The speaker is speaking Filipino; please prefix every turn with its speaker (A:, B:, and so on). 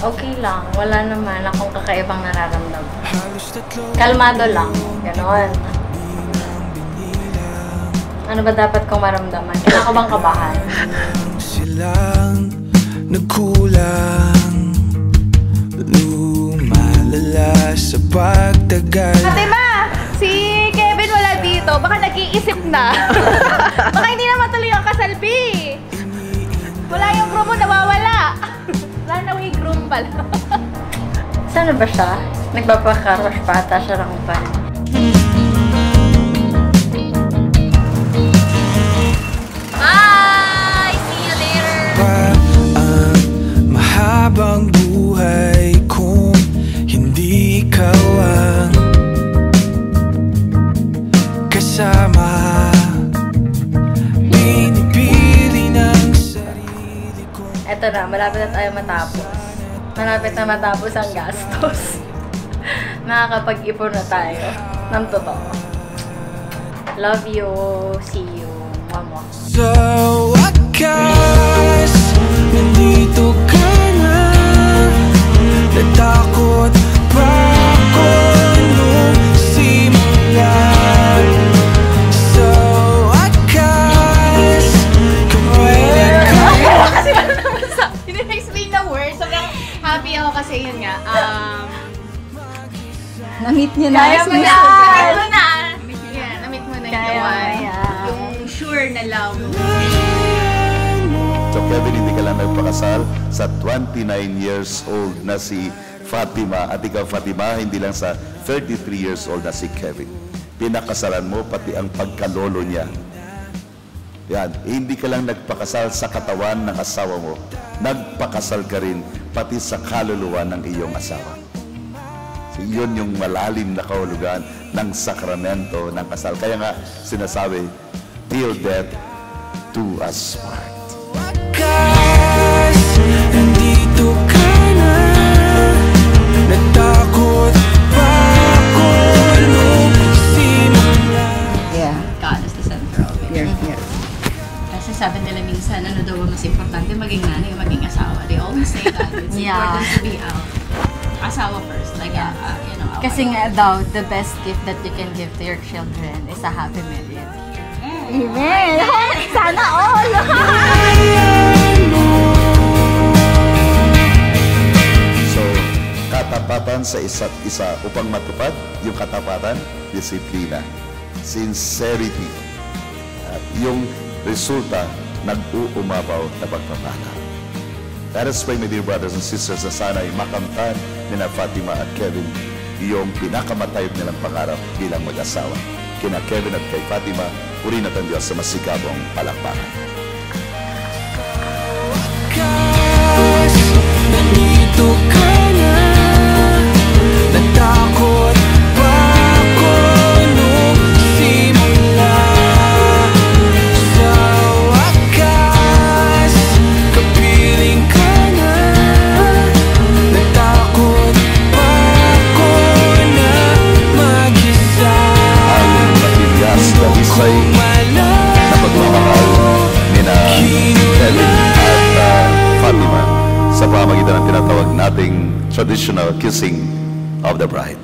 A: Okay lang. Wala naman akong kakaibang nararamdaman. Kalmado lang. Ganon. Ano ba dapat kong maramdaman? Kailangan ko bang kabahan?
B: Silang nagkulang, lumalala sa pagtagal.
C: Ate Ma! Si Kevin wala dito. Baka nag-iisip na. Baka hindi na matuloy ang kasal, B. Wala yung groom mo, nawawala. Runaway groom pala.
A: Saan ba siya? Nagpapakarush pa ata siya ng pan.
C: Bye! See you later!
B: Ang mahabang buhay kung hindi ikaw ang kasama. Pinipili ng sarili ko.
A: Eto na, malapit na tayo matapos. Malapit na matapos ang gastos. Nakakapag-ipon na tayo ng totoo. Love you. See you. Mama.
B: Sa wakas, nandito ka na. Natakot pa ako nung simula. Sa wakas, kapit ka.
C: Kasi wala naman sa... Hindi na-explain na words. Sobrang happy ako kasi yun nga.
D: Na-meet niyo na.
C: Kaya mo na! Na-meet mo na! Yeah, na-meet mo na
A: Kaya
C: yung
A: mo
C: one.
A: yan.
C: Yung sure na love.
E: So Kevin, hindi ka lang nagpakasal sa 29 years old na si Fatima. At ikaw, Fatima, hindi lang sa 33 years old na si Kevin. Pinakasalan mo pati ang pagkalolo niya. Yan, hindi ka lang nagpakasal sa katawan ng asawa mo. Nagpakasal ka rin pati sa kaluluwa ng iyong asawa. So, yun yung malalim na kahulugan ng sakramento ng kasal. Kaya nga sinasabi, till death do us part.
B: Wakas, nandito ka na. Natakot pa ako nung simula.
D: Yeah.
F: God is the center of it.
D: Yes.
F: Kasi sabi nila minsan, ano daw ang mas importante, maging nanay, maging asawa. They always say that. It's important to be asawa first. Like, you know.
A: Kasi nga daw, the best gift that you can give to your children is a happy marriage.
D: Amen! Sana all!
E: So, katapatan sa isa't isa upang matupad yung katapatan, disiplina, sincerity, at yung resulta, nag-uumapaw na pagpapala. Let us pray, my dear brothers and sisters, na sana'y makamtan ni na Fatima at Kevin yung pinakamatayog nilang pangarap bilang mag-asawa. Kina Kevin at kay Fatima, purihin natin Diyos sa masigabong palakpakan.
B: Wakas, nandito ka na. Natakot pa ako nung simula. Sa wakas, kapiling ka na. Natakot pa ako na mag-isa.
E: Ang matigas na isay na pagmamahal ni na Kevin at Fatima sa pamagitan ng tinatawag nating traditional kissing of the bride.